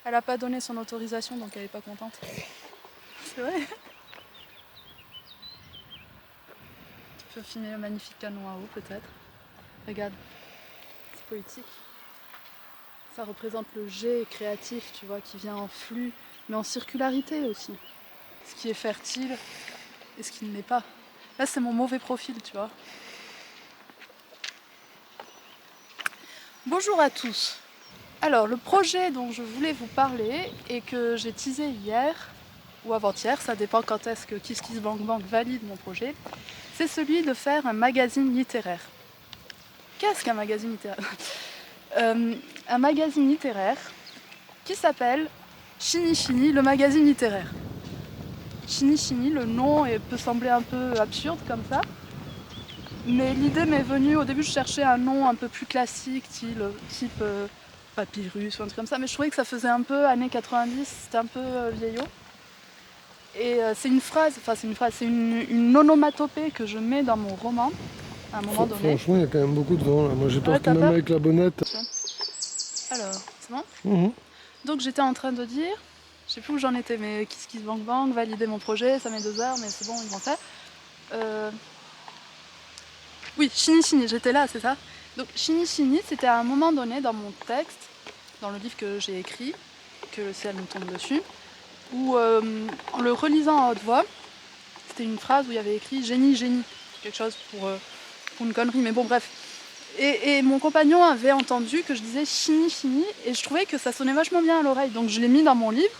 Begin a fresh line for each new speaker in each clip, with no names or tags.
Elle a pas donné son autorisation, donc elle est pas contente. C'est vrai. Tu peux filmer le magnifique canon à eau, peut-être. Regarde, c'est poétique. Ça représente le jet créatif, tu vois, qui vient en flux, mais en circularité aussi. Ce qui est fertile et ce qui ne l'est pas. Là, c'est mon mauvais profil, tu vois. Bonjour à tous. Alors, le projet dont je voulais vous parler et que j'ai teasé hier ou avant-hier, ça dépend quand est-ce que KissKissBankBank valide mon projet, c'est celui de faire un magazine littéraire. Qu'est-ce qu'un magazine littéraire? Un magazine littéraire qui s'appelle Chini Chini, le magazine littéraire. Chini Chini, le nom peut sembler un peu absurde comme ça, mais l'idée m'est venue, au début je cherchais un nom un peu plus classique, type Papyrus ou un truc comme ça, mais je trouvais que ça faisait un peu années 90, c'était un peu vieillot. Et c'est une phrase, c'est une onomatopée que je mets dans mon roman à un moment donné.
Franchement, il y a quand même beaucoup de vent là. Moi j'ai peur
Ouais,
que
t'as
même
peur?
avec la bonnette.
Alors, c'est bon?
Mhm.
Donc j'étais en train de dire, je sais plus où j'en étais, mais KissKissBankBank, valider mon projet, ça met 2 heures, mais c'est bon, ils vont faire. Oui, Chini Chini, j'étais là, c'est ça. Donc Chini Chini, c'était à un moment donné dans mon texte, dans le livre que j'ai écrit, que le ciel nous tombe dessus, où en le relisant à haute voix, c'était une phrase où il y avait écrit génie, génie, quelque chose pour une connerie, mais bon, bref. Et mon compagnon avait entendu que je disais Chini Chini, et je trouvais que ça sonnait vachement bien à l'oreille, donc je l'ai mis dans mon livre.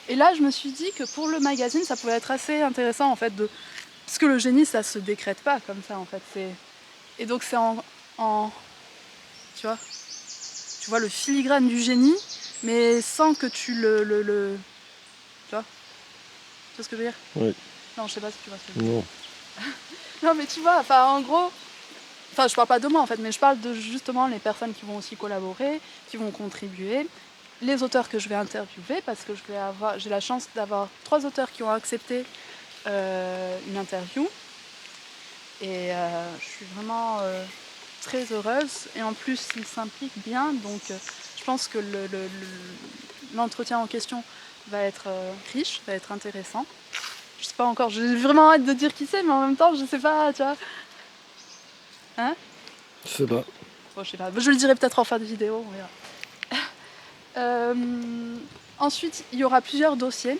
Et là, je me suis dit que pour le magazine, ça pouvait être assez intéressant en fait, parce que le génie, ça se décrète pas comme ça en fait. Et donc c'est en... Tu vois le filigrane du génie, mais sans que tu tu vois ce que je veux dire?
Oui.
Non, je sais pas si tu vois ce que je veux dire.
Non.
Non, mais tu vois, enfin en gros, enfin je parle pas de moi en fait, mais je parle de justement les personnes qui vont aussi collaborer, qui vont contribuer, les auteurs que je vais interviewer, parce que j'ai la chance d'avoir 3 auteurs qui ont accepté une interview, et je suis vraiment très heureuse, et en plus ils s'impliquent bien, donc je pense que l'entretien en question va être riche, va être intéressant. Je sais pas encore, j'ai vraiment hâte de dire qui c'est, mais en même temps je sais pas, tu vois. Hein?
Je sais pas.
Bon, je sais pas, je le dirai peut-être en fin de vidéo, on verra. Ensuite, il y aura plusieurs dossiers.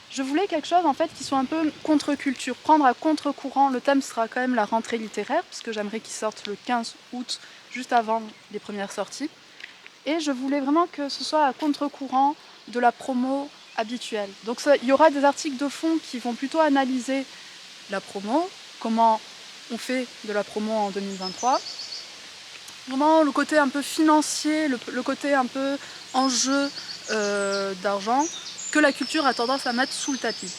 Je voulais quelque chose en fait qui soit un peu contre-culture, prendre à contre-courant. Le thème sera quand même la rentrée littéraire, puisque j'aimerais qu'il sorte le 15 août, juste avant les premières sorties. Et je voulais vraiment que ce soit à contre-courant de la promo habituelle. Donc il y aura des articles de fond qui vont plutôt analyser la promo, comment on fait de la promo en 2023. Vraiment le côté un peu financier, le côté un peu enjeu d'argent, que la culture a tendance à mettre sous le tapis.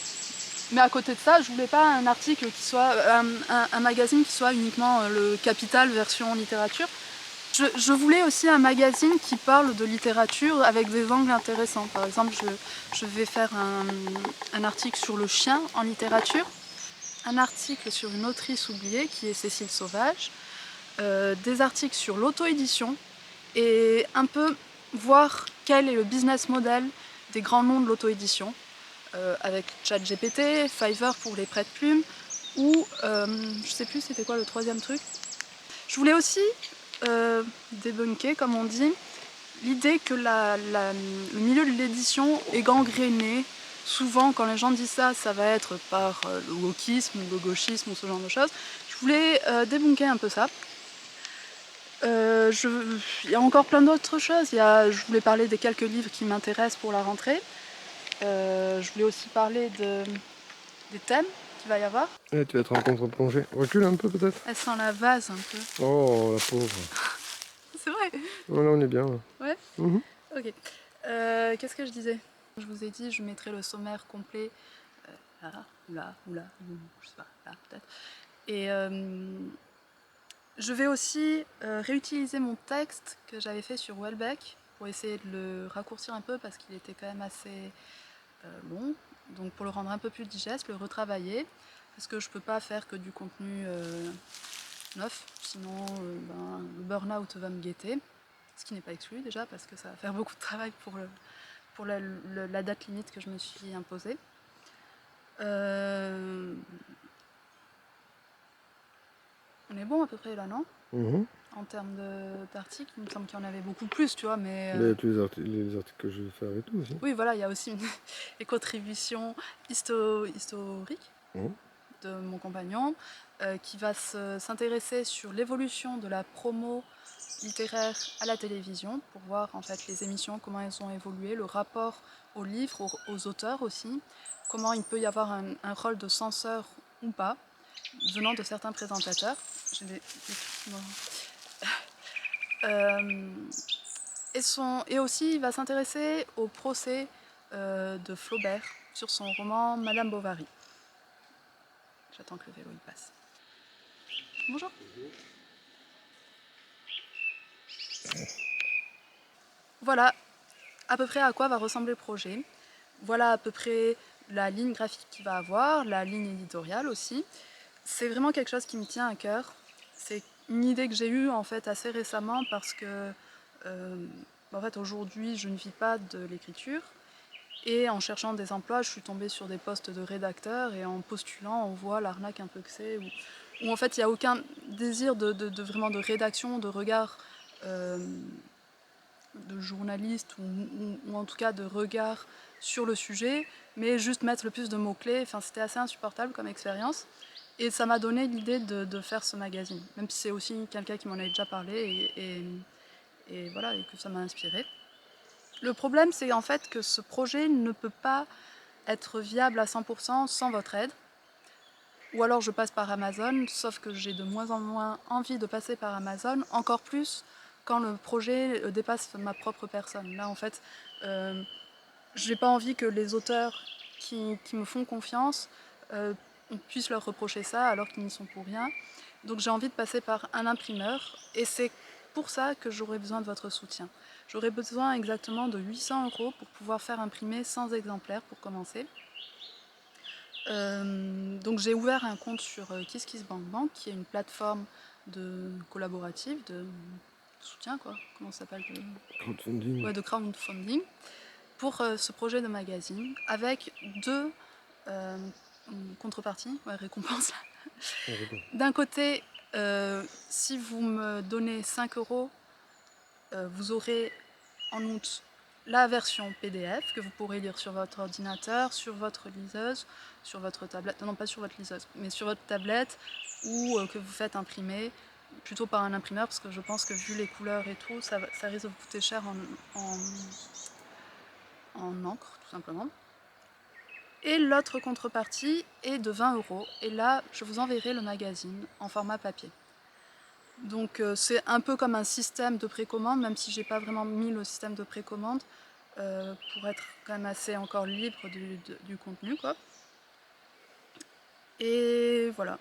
Mais à côté de ça, je voulais pas un article qui soit un magazine qui soit uniquement le Capital version littérature. Je voulais aussi un magazine qui parle de littérature avec des angles intéressants. Par exemple, je vais faire un article sur le chien en littérature, un article sur une autrice oubliée qui est Cécile Sauvage, des articles sur l'auto-édition et un peu voir quel est le business model des grands noms de l'auto-édition, avec ChatGPT, Fiverr pour les prêts de plumes, ou je sais plus c'était quoi le troisième truc. Je voulais aussi débunker, comme on dit, l'idée que le milieu de l'édition est gangréné. Souvent, quand les gens disent ça, ça va être par le wokisme ou le gauchisme ou ce genre de choses. Je voulais débunker un peu ça. Il y a encore plein d'autres choses. Je voulais parler des quelques livres qui m'intéressent pour la rentrée. Je voulais aussi parler des thèmes qu'il va y avoir.
Eh, tu vas être en contre-plongée. Recule un peu peut-être.
Elle sent la vase un peu.
Oh la pauvre.
C'est vrai.
Oh, là on est bien. Là.
Ouais.
Mhm.
Ok. Qu'est-ce que je disais? Je vous ai dit, je mettrai le sommaire complet là, ou là, je sais pas, là peut-être. Et je vais aussi réutiliser mon texte que j'avais fait sur Welbeck pour essayer de le raccourcir un peu parce qu'il était quand même assez long. Donc pour le rendre un peu plus digeste, le retravailler, parce que je peux pas faire que du contenu neuf, sinon le burn-out va me guetter, ce qui n'est pas exclu déjà parce que ça va faire beaucoup de travail pour la date limite que je me suis imposée. On est bon à peu près là, non? En termes d'articles, il me semble qu'il y en avait beaucoup plus, tu vois, mais...
Il y a tous les articles que je vais faire et tout aussi.
Oui, voilà, il y a aussi les contributions historiques de mon compagnon, qui va s'intéresser sur l'évolution de la promo littéraire à la télévision, pour voir en fait les émissions, comment elles ont évolué, le rapport aux livres, aux auteurs aussi, comment il peut y avoir un rôle de censeur ou pas, venant de certains présentateurs. Et aussi, il va s'intéresser au procès de Flaubert sur son roman Madame Bovary. J'attends que le vélo il passe. Bonjour. Voilà à peu près à quoi va ressembler le projet. Voilà à peu près la ligne graphique qu'il va avoir, la ligne éditoriale aussi. C'est vraiment quelque chose qui me tient à cœur. C'est une idée que j'ai eue en fait assez récemment parce que en fait, aujourd'hui je ne vis pas de l'écriture. Et en cherchant des emplois, je suis tombée sur des postes de rédacteur et en postulant, on voit l'arnaque un peu que c'est, où en fait il n'y a aucun désir vraiment de rédaction, de regard de journaliste ou en tout cas de regard sur le sujet, mais juste mettre le plus de mots-clés. Enfin, c'était assez insupportable comme expérience. Et ça m'a donné l'idée de faire ce magazine, même si c'est aussi quelqu'un qui m'en a déjà parlé et voilà, et que ça m'a inspiré. Le problème, c'est en fait que ce projet ne peut pas être viable à 100% sans votre aide. Ou alors je passe par Amazon, sauf que j'ai de moins en moins envie de passer par Amazon, encore plus quand le projet dépasse ma propre personne. Là, en fait, j'ai pas envie que les auteurs qui me font confiance, on puisse leur reprocher ça alors qu'ils n'y sont pour rien. Donc j'ai envie de passer par un imprimeur et c'est pour ça que j'aurais besoin de votre soutien. J'aurais besoin exactement de 800 € pour pouvoir faire imprimer 100 exemplaires pour commencer. Donc j'ai ouvert un compte sur KissKissBankBank, qui est une plateforme collaborative, de soutien, quoi. Comment ça s'appelle
Crowdfunding.
Ouais, de crowdfunding, pour ce projet de magazine, avec deux contreparties, récompenses. D'un côté, si vous me donnez 5 €, vous aurez en août la version PDF que vous pourrez lire sur votre ordinateur, sur votre liseuse, sur votre tablette, non pas sur votre liseuse, mais sur votre tablette, ou que vous faites imprimer, plutôt par un imprimeur, parce que je pense que vu les couleurs et tout, ça risque de vous coûter cher en encre, tout simplement. Et l'autre contrepartie est de 20 €, et là, je vous enverrai le magazine en format papier. Donc c'est un peu comme un système de précommande, même si j'ai pas vraiment mis le système de précommande, pour être quand même assez encore libre du contenu, quoi. Et voilà.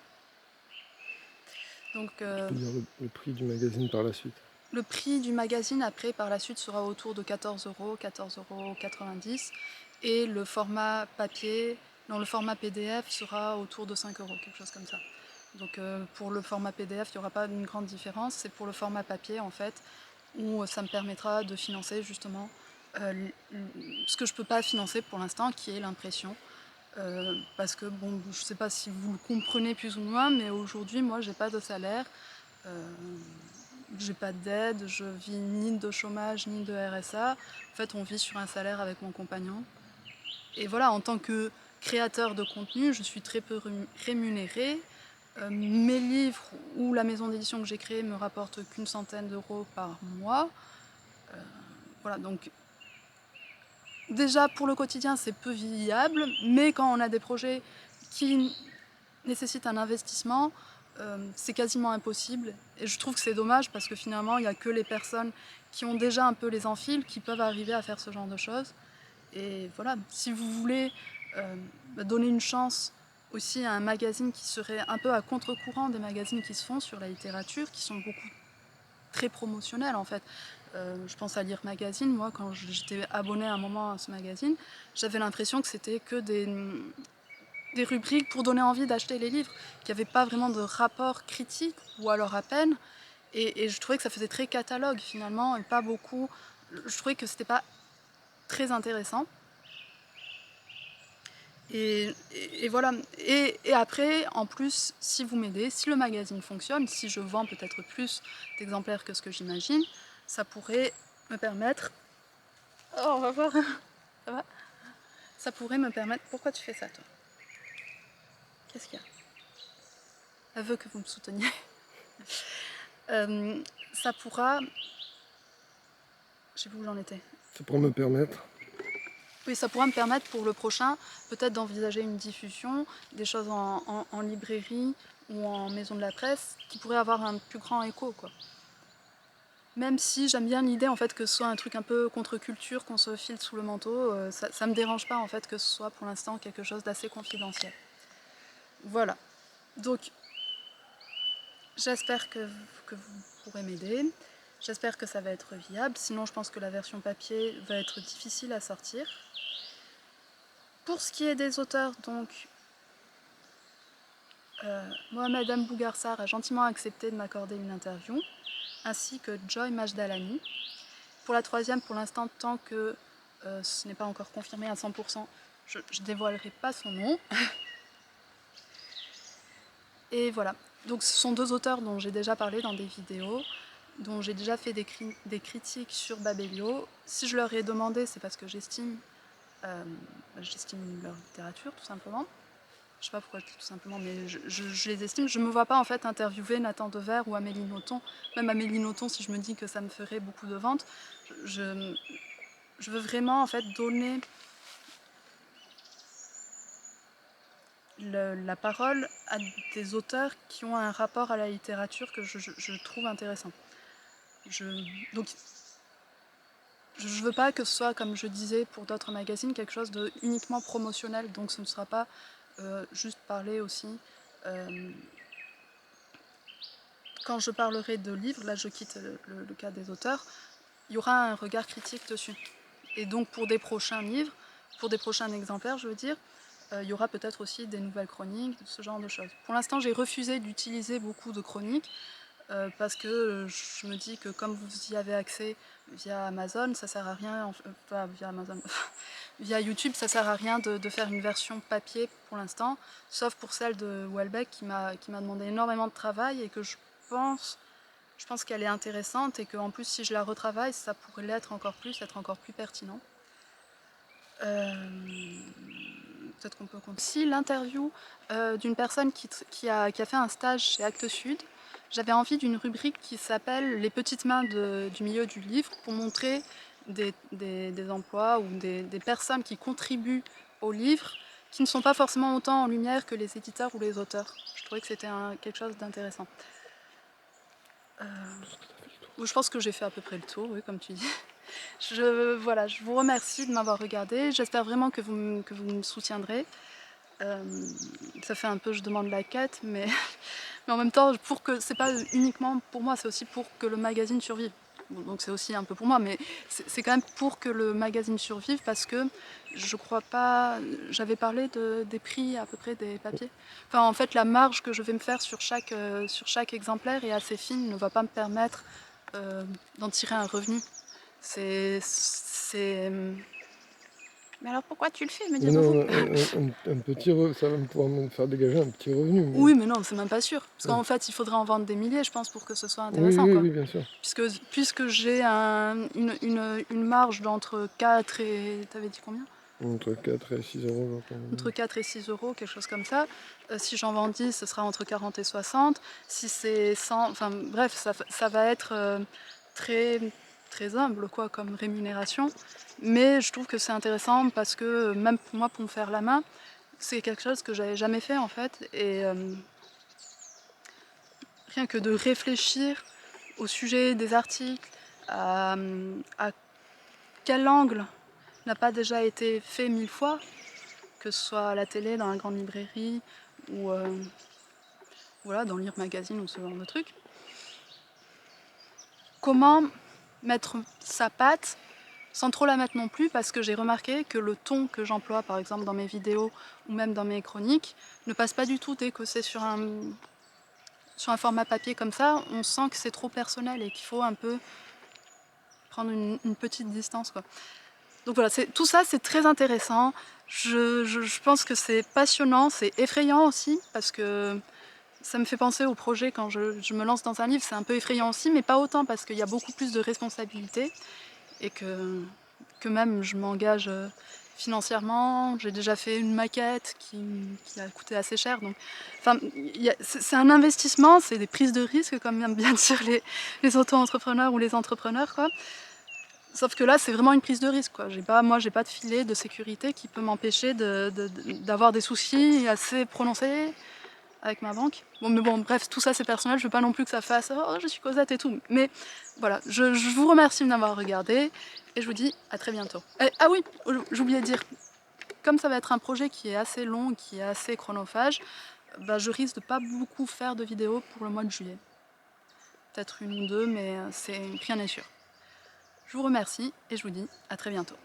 Donc
Tu peux dire le prix du magazine par la suite.
le prix du magazine après par la suite sera autour de 14 €, 14,90 €, et le format papier, non, le format PDF sera autour de 5 €, quelque chose comme ça. Donc pour le format PDF, il n'y aura pas une grande différence, c'est pour le format papier en fait, où ça me permettra de financer justement ce que je ne peux pas financer pour l'instant, qui est l'impression. Parce que bon, je ne sais pas si vous le comprenez plus ou moins, mais aujourd'hui, moi, j'ai pas de salaire, j'ai pas d'aide, je vis ni de chômage ni de RSA. En fait, on vit sur un salaire avec mon compagnon. Et voilà, en tant que créateur de contenu, je suis très peu rémunérée. Mes livres ou la maison d'édition que j'ai créée me rapportent qu'une centaine d'euros par mois. Voilà, donc déjà pour le quotidien c'est peu viable, mais quand on a des projets qui nécessitent un investissement, c'est quasiment impossible. Et je trouve que c'est dommage parce que finalement il n'y a que les personnes qui ont déjà un peu les enfiles qui peuvent arriver à faire ce genre de choses. Et voilà, si vous voulez donner une chance aussi à un magazine qui serait un peu à contre-courant des magazines qui se font sur la littérature, qui sont beaucoup très promotionnels en fait. Je pense à Lire Magazine, moi quand j'étais abonnée à un moment à ce magazine, j'avais l'impression que c'était que des rubriques pour donner envie d'acheter les livres, qu'il n'y avait pas vraiment de rapport critique, ou alors à peine, et je trouvais que ça faisait très catalogue finalement, et pas beaucoup, je trouvais que c'était pas très intéressant. Et voilà. Et après, en plus, si vous m'aidez, si le magazine fonctionne, si je vends peut-être plus d'exemplaires que ce que j'imagine, ça pourrait me permettre... Oh, on va voir. Ça va? Ça pourrait me permettre... Pourquoi tu fais ça, toi? Qu'est-ce qu'il y a? Elle veut que vous me souteniez. Ça pourra... Je sais plus où j'en étais.
Ça pourrait me permettre.
Oui, ça pourra me permettre pour le prochain, peut-être d'envisager une diffusion, des choses en librairie ou en maison de la presse, qui pourraient avoir un plus grand écho, quoi. Même si j'aime bien l'idée en fait que ce soit un truc un peu contre-culture, qu'on se file sous le manteau, ça me dérange pas en fait que ce soit pour l'instant quelque chose d'assez confidentiel. Voilà. Donc, j'espère que vous pourrez m'aider. J'espère que ça va être viable. Sinon, je pense que la version papier va être difficile à sortir. Pour ce qui est des auteurs, donc, Mohamed M. Bougarsar a gentiment accepté de m'accorder une interview, ainsi que Joy Majdalani. Pour la troisième, pour l'instant, tant que ce n'est pas encore confirmé à 100%, je ne dévoilerai pas son nom. Et voilà. Donc ce sont deux auteurs dont j'ai déjà parlé dans des vidéos, dont j'ai déjà fait des critiques sur Babelio. Si je leur ai demandé, c'est parce que j'estime leur littérature, tout simplement. Je sais pas pourquoi je dis tout simplement, mais je les estime. Je me vois pas en fait interviewer Nathan Dever ou Amélie Nothomb. Même Amélie Nothomb, si je me dis que ça me ferait beaucoup de ventes, je veux vraiment en fait donner la parole à des auteurs qui ont un rapport à la littérature que je trouve intéressant. Donc, je veux pas que ce soit, comme je disais pour d'autres magazines, quelque chose de uniquement promotionnel. Donc ce ne sera pas juste parler aussi. Quand je parlerai de livres, là je quitte le cas des auteurs, il y aura un regard critique dessus. Et donc pour des prochains livres, pour des prochains exemplaires, je veux dire, il y aura peut-être aussi des nouvelles chroniques, ce genre de choses. Pour l'instant, j'ai refusé d'utiliser beaucoup de chroniques parce que je me dis que comme vous y avez accès via Amazon, ça sert à rien, pas via Amazon, via YouTube, ça sert à rien de faire une version papier pour l'instant, sauf pour celle de Welbeck qui m'a demandé énormément de travail et que je pense qu'elle est intéressante et qu'en plus si je la retravaille, ça pourrait l'être encore plus, être encore plus pertinent. Peut-être qu'on peut continuer. Si l'interview d'une personne qui a fait un stage chez Actes Sud, j'avais envie d'une rubrique qui s'appelle Les petites mains du milieu du livre pour montrer des emplois ou des personnes qui contribuent au livre qui ne sont pas forcément autant en lumière que les éditeurs ou les auteurs. Je trouvais que c'était quelque chose d'intéressant. Je pense que j'ai fait à peu près le tour, oui, comme tu dis. Voilà, je vous remercie de m'avoir regardé. J'espère vraiment que vous me soutiendrez. Ça fait un peu je demande la quête, mais en même temps, c'est pas uniquement pour moi, c'est aussi pour que le magazine survive. Bon, donc c'est aussi un peu pour moi, mais c'est quand même pour que le magazine survive parce que je crois pas. J'avais parlé des prix à peu près des papiers. Enfin, en fait, la marge que je vais me faire sur chaque exemplaire est assez fine, ne va pas me permettre d'en tirer un revenu. Mais alors pourquoi tu le fais, me direz-vous?
Non, un petit ça va me pouvoir me faire dégager un petit revenu. Mais...
Oui, mais non, c'est même pas sûr. Parce qu'en fait, il faudrait en vendre des milliers, je pense, pour que ce soit intéressant.
Oui,
Quoi.
oui, bien sûr.
Puisque j'ai une marge d'entre 4 et... T'avais dit combien?
Entre 4 et 6 euros.
Entre 4 et 6 euros, quelque chose comme ça. Si j'en vends 10, ce sera entre 40 et 60. Si c'est 100... Enfin, bref, ça va être très, très humble, quoi, comme rémunération. Mais je trouve que c'est intéressant parce que, même pour moi, pour me faire la main, c'est quelque chose que j'avais jamais fait, en fait. Et rien que de réfléchir au sujet des articles, à quel angle n'a pas déjà été fait 1000 fois, que ce soit à la télé, dans la grande librairie, ou voilà, dans Lire Magazine ou ce genre de truc. Comment mettre sa patte sans trop la mettre non plus, parce que j'ai remarqué que le ton que j'emploie, par exemple dans mes vidéos ou même dans mes chroniques, ne passe pas du tout dès que c'est sur un format papier comme ça. On sent que c'est trop personnel et qu'il faut un peu prendre une petite distance, quoi. Donc voilà, tout ça c'est très intéressant. Je pense que c'est passionnant, c'est effrayant aussi, parce que ça me fait penser au projet quand je me lance dans un livre, c'est un peu effrayant aussi, mais pas autant parce qu'il y a beaucoup plus de responsabilités et que même je m'engage financièrement. J'ai déjà fait une maquette qui a coûté assez cher. Donc, enfin, c'est un investissement, c'est des prises de risques comme aiment bien dire les auto-entrepreneurs ou les entrepreneurs, quoi. Sauf que là, c'est vraiment une prise de risque, quoi. Moi, j'ai pas de filet de sécurité qui peut m'empêcher d'avoir des soucis assez prononcés avec ma banque. Bon, mais bon, bref, tout ça c'est personnel, je veux pas non plus que ça fasse oh, je suis Cosette et tout. Mais voilà, je vous remercie de m'avoir regardé et je vous dis à très bientôt. Ah oui, j'oubliais de dire, comme ça va être un projet qui est assez long, qui est assez chronophage, bah, je risque de pas beaucoup faire de vidéos pour le mois de juillet. Peut-être une ou deux, mais rien n'est sûr. Je vous remercie et je vous dis à très bientôt.